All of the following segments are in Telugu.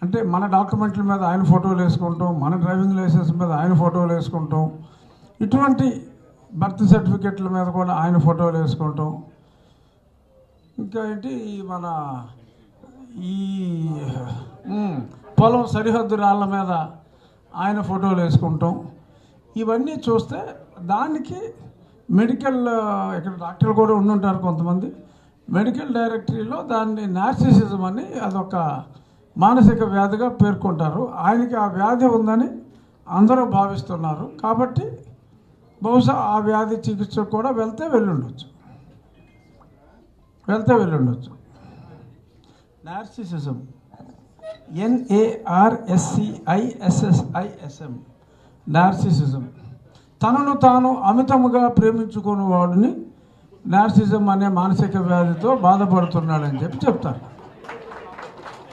అంటే మన డాక్యుమెంట్ల మీద ఆయన ఫోటోలు వేసుకుంటాం, మన డ్రైవింగ్ లైసెన్స్ మీద ఆయన ఫోటోలు వేసుకుంటాం, ఇటువంటి బర్త్ సర్టిఫికెట్ల మీద కూడా ఆయన ఫోటోలు వేసుకుంటాం. ఇంకా ఏంటి మన ఈ పొలం సరిహద్దు రాళ్ళ మీద ఆయన ఫోటోలు వేసుకుంటాం. ఇవన్నీ చూస్తే దానికి మెడికల్, ఇక్కడ డాక్టర్లు కూడా ఉండుంటారు కొంతమంది, మెడికల్ డైరెక్టరీలో దాన్ని నార్సిసిజం అని అదొక మానసిక వ్యాధిగా పేర్కొంటారు. ఆయనకి ఆ వ్యాధి ఉందని అందరూ భావిస్తున్నారు. కాబట్టి బహుశా ఆ వ్యాధి చికిత్సకు కూడా వెళ్తే వెళ్ళుండొచ్చు. Narcissism, NARSCISSISM, narcissism. తనను తాను అమితముగా ప్రేమించుకున్న వాడిని నార్సిజం అనే మానసిక వ్యాధితో బాధపడుతున్నాడని చెప్తారు.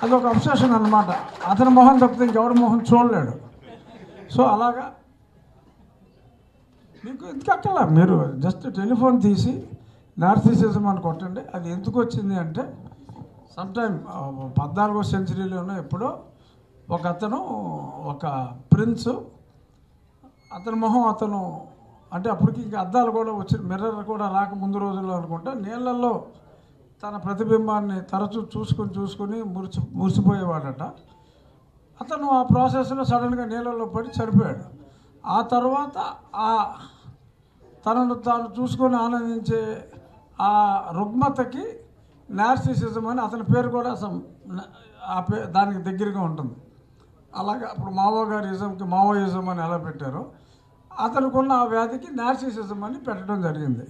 అదొక అబ్సెషన్ అన్నమాట. అతని మొహం తప్పితే ఇంకెవరి మొహం చూడలేడు. సో అలాగా మీకు ఎందుకక్కలా, మీరు జస్ట్ టెలిఫోన్ తీసి నార్సిసిజం అని కొట్టండి. అది ఎందుకు వచ్చింది అంటే సమ్టైమ్ 14వ సెంచరీలోనూ ఎప్పుడో ఒక అతను, ఒక ప్రిన్స్, అతని మొహం అతను, అంటే అప్పటికి ఇంకా అద్దాలు కూడా వచ్చి మిర్రర్ కూడా రాక ముందు రోజుల్లో అనుకుంటా, నీళ్ళల్లో తన ప్రతిబింబాన్ని తరచూ చూసుకుని మురిసిపోయేవాడట. అతను ఆ ప్రాసెస్లో సడన్గా నీళ్ళల్లో పడి చనిపోయాడు. ఆ తర్వాత తనను తాను చూసుకొని ఆనందించే ఆ రుగ్మతకి నార్సిసిజం అని అతని పేరు కూడా దానికి దగ్గరగా ఉంటుంది. అలాగే అప్పుడు మావోయిజం అని ఎలా పెట్టారో అతనుకున్న ఆ వ్యాధికి నార్సిసిజం అని పెట్టడం జరిగింది.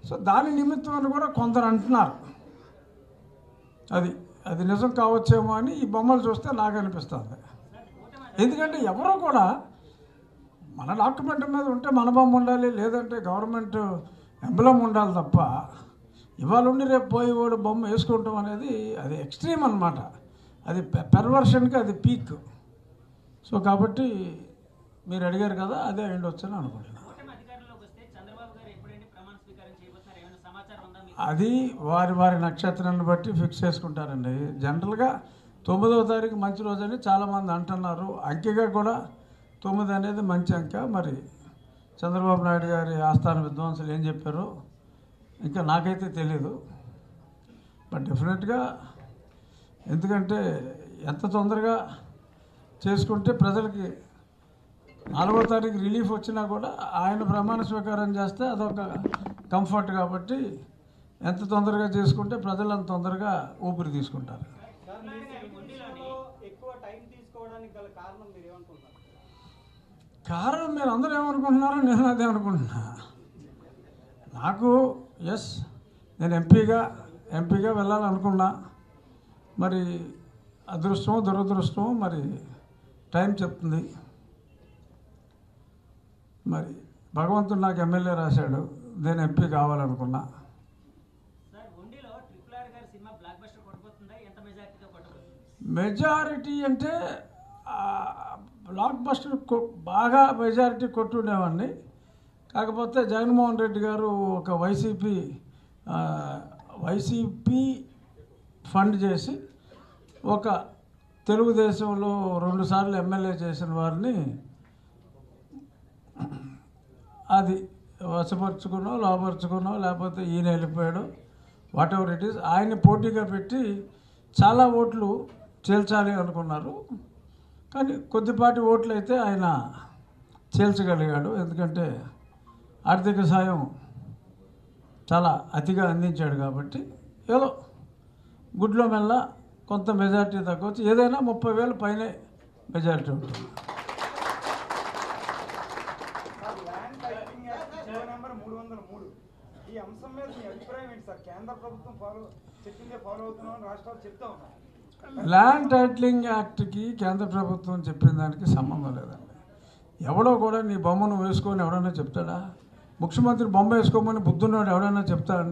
సో దాని నిమిత్తం అని కూడా కొందరు అంటున్నారు. అది నిజం కావచ్చేమో అని ఈ బొమ్మలు చూస్తే నాకు అనిపిస్తుంది. ఎందుకంటే ఎవరో కూడా మన డాక్యుమెంట్ మీద ఉంటే మన బొమ్మ ఉండాలి, లేదంటే గవర్నమెంట్ ఎంబ్లం ఉండాలి తప్ప ఇవాళ ఉండి రేపు పోయి వాడు బొమ్మ వేసుకుంటాం అనేది అది ఎక్స్ట్రీమ్ అన్నమాట. అది పెర్వర్షన్కి అది పీక్. సో కాబట్టి మీరు అడిగారు కదా, అదే అయ్యుండొచ్చు అని అనుకుంటున్నాను. అది వారి నక్షత్రాన్ని బట్టి ఫిక్స్ చేసుకుంటారండి. జనరల్గా 9వ తారీఖు మంచి రోజు అని చాలామంది అంటున్నారు. అంకెగా కూడా 9 అనేది మంచి అంకె. మరి చంద్రబాబు నాయుడు గారి ఆస్థాన విద్వాంసులు ఏం చెప్పారో ఇంకా నాకైతే తెలీదు. బట్ డెఫినెట్గా, ఎందుకంటే ఎంత తొందరగా చేసుకుంటే ప్రజలకి 4వ తారీఖు రిలీఫ్ వచ్చినా కూడా ఆయన ప్రమాణ స్వీకారం చేస్తే అదొక కంఫర్ట్. కాబట్టి ఎంత తొందరగా చేసుకుంటే ప్రజలు అంత తొందరగా ఊపిరి తీసుకుంటారు. కారణం మీరు అందరూ ఏమనుకుంటున్నారో నేను అదే అనుకుంటున్నా. నాకు నేను ఎంపీగా వెళ్ళాలనుకున్నా. మరి అదృష్టమో దురదృష్టమో మరి టైం చెప్తుంది. మరి భగవంతుడు నాకు ఎమ్మెల్యే రాశాడు, నేను ఎంపీ కావాలనుకున్నా. మెజారిటీ అంటే బ్లాక్ బస్టర్ బాగా మెజారిటీ కొట్టుండేవాడిని. కాకపోతే జగన్మోహన్ రెడ్డి గారు ఒక వైసీపీ ఫండ్ చేసి ఒక తెలుగుదేశంలో 2 సార్లు ఎమ్మెల్యే చేసిన వారిని అది వశపరుచుకున్నాం, లోపరుచుకున్నాం, లేకపోతే ఈయన వెళ్ళిపోయాడు, వాట్ ఎవర్ ఇట్ ఈస్. ఆయన పోటీగా పెట్టి చాలా ఓట్లు చేల్చాలి అనుకున్నారు. కానీ కొద్దిపాటి ఓట్లు అయితే ఆయన చేల్చగలిగాడు. ఎందుకంటే ఆర్థిక సాయం చాలా అతిగా అందించాడు. కాబట్టి ఏదో గుడ్లో మెల్ల కొంత మెజారిటీ తగ్గవచ్చు. ఏదైనా 30,000 పైనే మెజారిటీ ఉంటుంది. ల్యాండ్ టైటిలింగ్ యాక్ట్కి కేంద్ర ప్రభుత్వం చెప్పిన దానికి సంబంధం లేదండి. ఎవడో కూడా నీ బొమ్మను వేసుకొని ఎవడన్నా చెప్తాడా? ముఖ్యమంత్రి బొమ్మ వేసుకోమని బుద్ధున్నాడు ఎవడన్నా చెప్తాడండి?